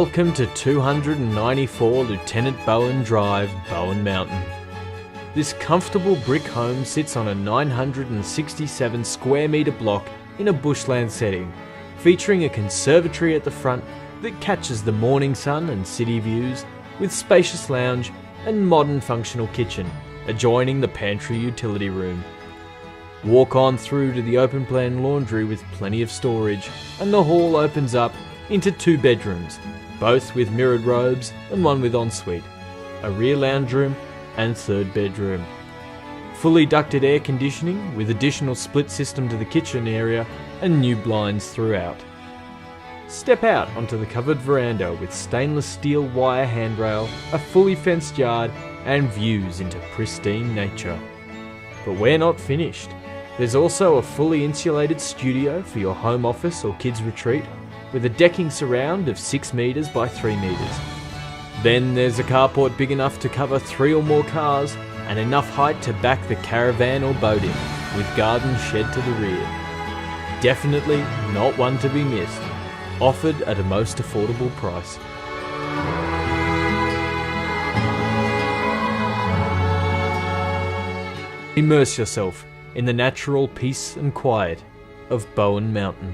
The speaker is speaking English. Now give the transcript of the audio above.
Welcome to 294 Lieutenant Bowen Drive, Bowen Mountain. This comfortable brick home sits on a 967 square metre block in a bushland setting, featuring a conservatory at the front that catches the morning sun and city views, with spacious lounge and modern functional kitchen, adjoining the pantry utility room. Walk on through to the open plan laundry with plenty of storage, and the hall opens up into 2 bedrooms, both with mirrored robes and one with ensuite, a rear lounge room and 3rd bedroom. Fully ducted air conditioning with additional split system to the kitchen area and new blinds throughout. Step out onto the covered veranda with stainless steel wire handrail, a fully fenced yard and views into pristine nature. But we're not finished. There's also a fully insulated studio for your home office or kids retreat, with a decking surround of 6 metres by 3 metres. Then there's a carport big enough to cover 3 or more cars and enough height to back the caravan or boat in, with garden shed to the rear. Definitely not one to be missed, offered at a most affordable price. Immerse yourself in the natural peace and quiet of Bowen Mountain.